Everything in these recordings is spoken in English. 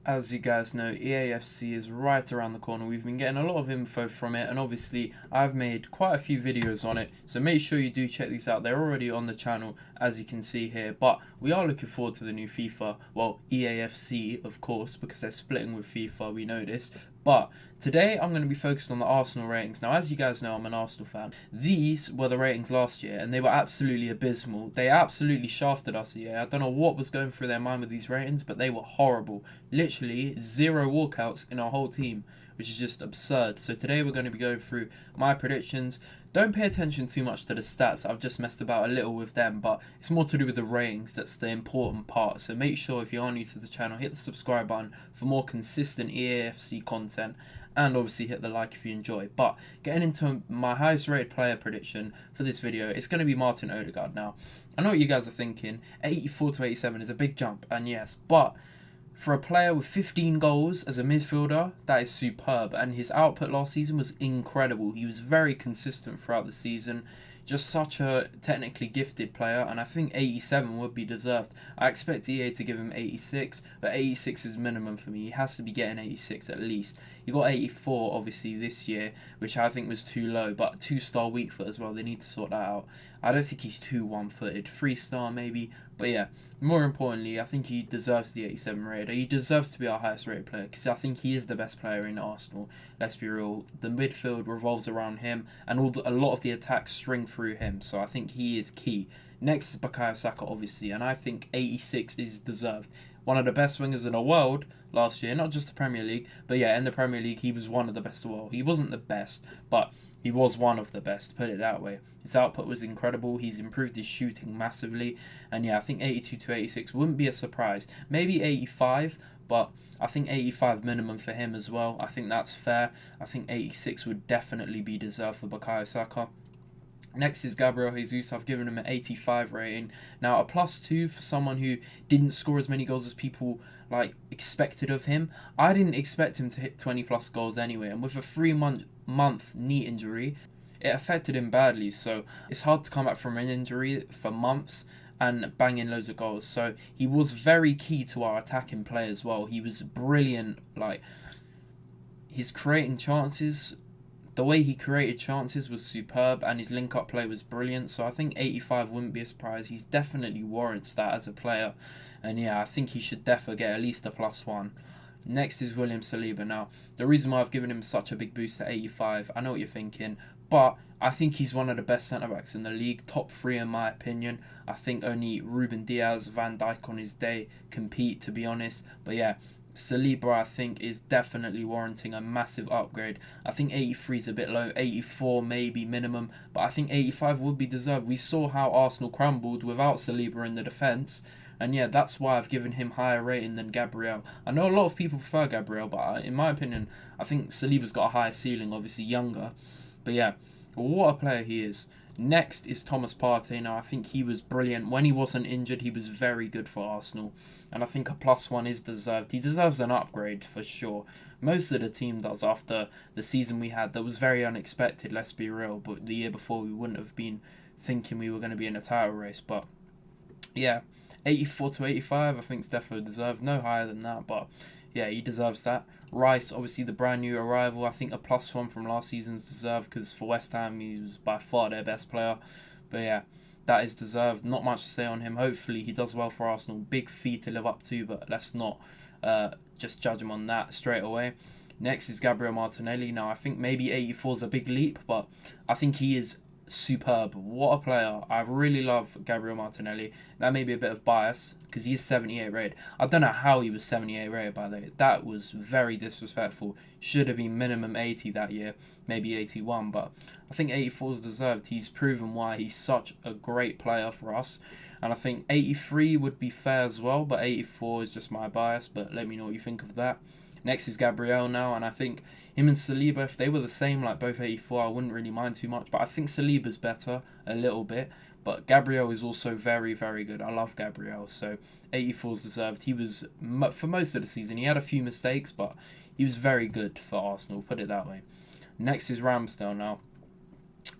As you guys know, EAFC is right around the corner. We've been getting a lot of info from it, and obviously I've made quite a few videos on it, so make sure you do check these out. They're already on the channel, as you can see here, but we are looking forward to the new FIFA. Well, EAFC, of course, because they're splitting with FIFA, we know this. But today I'm going to be focused on the Arsenal ratings. Now, as you guys know, I'm an Arsenal fan. These were the ratings last year, and they were absolutely abysmal. They absolutely shafted us a year. I don't know what was going through their mind with these ratings, but they were horrible. Literally 0 walkouts in our whole team, which is just absurd. So today we're going to be going through my predictions. Don't pay attention too much to the stats. I've just messed about a little with them, but it's more to do with the ratings. That's the important part. So make sure, if you are new to the channel, hit the subscribe button for more consistent EAFC content, and obviously hit the like if you enjoy. But getting into my highest rated player prediction for this video, it's going to be Martin Odegaard. Now, I know what you guys are thinking. 84 to 87 is a big jump, and yes, but for a player with 15 goals as a midfielder, that is superb, and his output last season was incredible. He was very consistent throughout the season, just such a technically gifted player, and I think 87 would be deserved. I expect EA to give him 86, but 86 is minimum for me. He has to be getting 86 at least. He got 84 obviously this year, which I think was too low, but 2-star weak foot as well. They need to sort that out. I don't think he's too one-footed. 3-star maybe, but yeah, more importantly, I think he deserves the 87 rated. He deserves to be our highest rated player because I think he is the best player in Arsenal. Let's be real. The midfield revolves around him, and a lot of the attacks string through him. So I think he is key. Next is Bukayo Saka, obviously, and I think 86 is deserved. One of the best wingers in the world last year, not just the Premier League, but yeah, in the Premier League, he was one of the best of all. He wasn't the best, but he was one of the best, put it that way. His output was incredible. He's improved his shooting massively. And yeah, I think 82 to 86 wouldn't be a surprise. Maybe 85, but I think 85 minimum for him as well. I think that's fair. I think 86 would definitely be deserved for Bukayo Saka. Next is Gabriel Jesus. I've given him an 85 rating. Now, a +2 for someone who didn't score as many goals as people expected of him. I didn't expect him to hit 20 plus goals anyway, and with a 3-month knee injury, it affected him badly. So it's hard to come back from an injury for months and bang in loads of goals. So he was very key to our attacking play as well. He was brilliant. His creating chances, the way he created chances was superb, and his link-up play was brilliant. So I think 85 wouldn't be a surprise. He's definitely warrants that as a player. And yeah, I think he should definitely get at least a +1. Next is William Saliba. Now, the reason why I've given him such a big boost to 85, I know what you're thinking, but I think he's one of the best centre-backs in the league. Top 3 in my opinion. I think only Ruben Diaz, Van Dijk on his day compete, to be honest. But yeah, Saliba, I think, is definitely warranting a massive upgrade. I think 83 is a bit low, 84 maybe minimum, but I think 85 would be deserved. We saw how Arsenal crumbled without Saliba in the defence, and yeah, that's why I've given him higher rating than Gabriel. I know a lot of people prefer Gabriel, but in my opinion, I think Saliba's got a higher ceiling, obviously younger. But yeah, what a player he is. Next is Thomas Partey. Now, I think he was brilliant. When he wasn't injured, he was very good for Arsenal. And I think a +1 is deserved. He deserves an upgrade for sure. Most of the team does after the season we had. That was very unexpected, let's be real. But the year before, we wouldn't have been thinking we were going to be in a title race. But yeah, 84 to 85, I think is definitely deserved. No higher than that, but yeah, he deserves that. Rice, obviously the brand new arrival. I think a +1 from last season's deserved because for West Ham, he was by far their best player. But yeah, that is deserved. Not much to say on him. Hopefully he does well for Arsenal. Big fee to live up to, but let's not just judge him on that straight away. Next is Gabriel Martinelli. Now, I think maybe 84 is a big leap, but I think he is superb. What a player. I really love Gabriel Martinelli. That may be a bit of bias because he's 78 rated. I don't know how he was 78 rated, by the way. That was very disrespectful. Should have been minimum 80 that year, maybe 81, but I think 84 is deserved. He's proven why he's such a great player for us. And I think 83 would be fair as well, but 84 is just my bias, but let me know what you think of that. Next is Gabriel now, and I think him and Saliba, if they were the same, like both 84, I wouldn't really mind too much. But I think Saliba's better a little bit. But Gabriel is also very, very good. I love Gabriel, so 84 is deserved. He was, for most of the season, he had a few mistakes, but he was very good for Arsenal, put it that way. Next is Ramsdale now.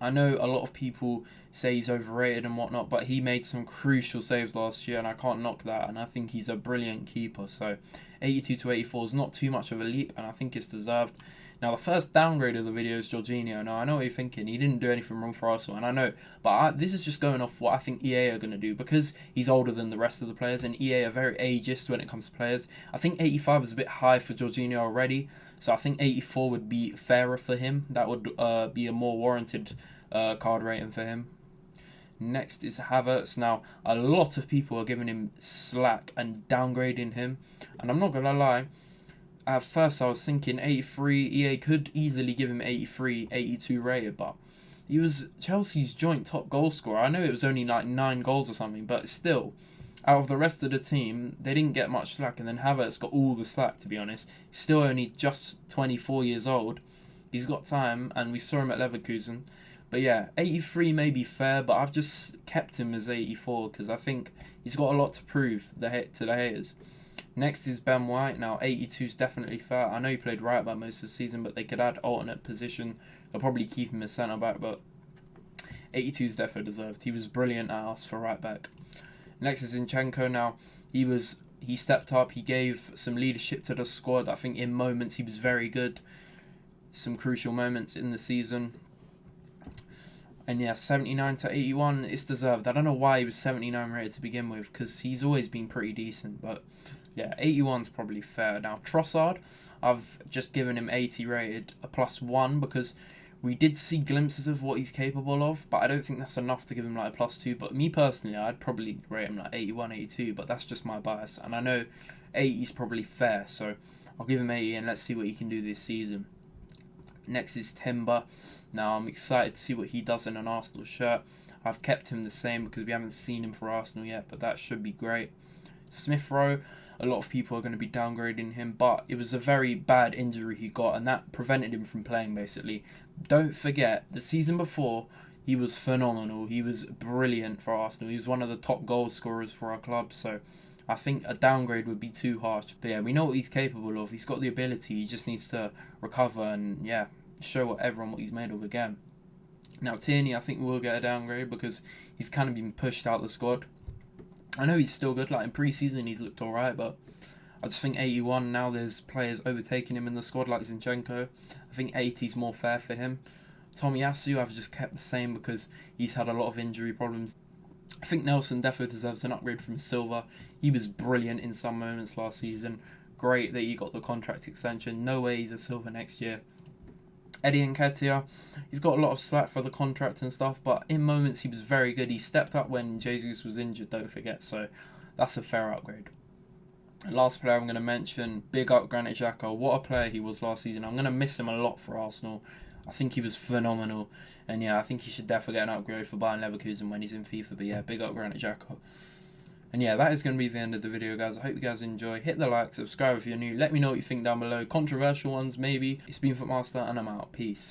I know a lot of people say he's overrated and whatnot, but he made some crucial saves last year, and I can't knock that, and I think he's a brilliant keeper. So 82 to 84 is not too much of a leap, and I think it's deserved. Now, the first downgrade of the video is Jorginho. Now, I know what you're thinking. He didn't do anything wrong for Arsenal, and I know. But this is just going off what I think EA are going to do. Because he's older than the rest of the players, and EA are very ageist when it comes to players. I think 85 is a bit high for Jorginho already. So I think 84 would be fairer for him. That would be a more warranted card rating for him. Next is Havertz. Now, a lot of people are giving him slack and downgrading him. And I'm not going to lie. At first, I was thinking 83, EA could easily give him 83, 82 rated, but he was Chelsea's joint top goal scorer. I know it was only like 9 goals or something, but still, out of the rest of the team, they didn't get much slack, and then Havertz got all the slack, to be honest. He's still only just 24 years old. He's got time, and we saw him at Leverkusen. But yeah, 83 may be fair, but I've just kept him as 84 because I think he's got a lot to prove to the haters. Next is Ben White. Now, 82 is definitely fair. I know he played right back most of the season, but they could add alternate position. They'll probably keep him as centre back, but 82 is definitely deserved. He was brilliant at us for right back. Next is Zinchenko. Now, he stepped up. He gave some leadership to the squad. I think in moments he was very good. Some crucial moments in the season. And yeah, 79 to 81, it's deserved. I don't know why he was 79 rated to begin with, because he's always been pretty decent, but yeah, 81's probably fair. Now, Trossard, I've just given him 80 rated, a +1, because we did see glimpses of what he's capable of, but I don't think that's enough to give him like a +2. But me personally, I'd probably rate him like 81, 82, but that's just my bias. And I know 80 is probably fair, so I'll give him 80 and let's see what he can do this season. Next is Timber. Now, I'm excited to see what he does in an Arsenal shirt. I've kept him the same because we haven't seen him for Arsenal yet, but that should be great. Smith Rowe, a lot of people are going to be downgrading him, but it was a very bad injury he got, and that prevented him from playing, basically. Don't forget, the season before, he was phenomenal. He was brilliant for Arsenal. He was one of the top goal scorers for our club, so I think a downgrade would be too harsh. But yeah, we know what he's capable of. He's got the ability. He just needs to recover and, yeah, show everyone what he's made of again. Now, Tierney, I think will get a downgrade because he's kind of been pushed out of the squad. I know he's still good. Like in pre-season, he's looked alright, but I just think 81 now. There's players overtaking him in the squad like Zinchenko. I think 80 is more fair for him. Tomiyasu, I've just kept the same because he's had a lot of injury problems. I think Nelson definitely deserves an upgrade from Silva. He was brilliant in some moments last season. Great that he got the contract extension. No way he's a Silva next year. Eddie Nketiah, he's got a lot of slack for the contract and stuff, but in moments he was very good. He stepped up when Jesus was injured, don't forget, so that's a fair upgrade. Last player I'm going to mention, big up Granit Xhaka. What a player he was last season. I'm going to miss him a lot for Arsenal. I think he was phenomenal, and yeah, I think he should definitely get an upgrade for Bayern Leverkusen when he's in FIFA, but yeah, big up Granit Xhaka. And yeah, that is going to be the end of the video, guys. I hope you guys enjoy. Hit the like, subscribe if you're new. Let me know what you think down below. Controversial ones, maybe. It's been Footmaster, and I'm out. Peace.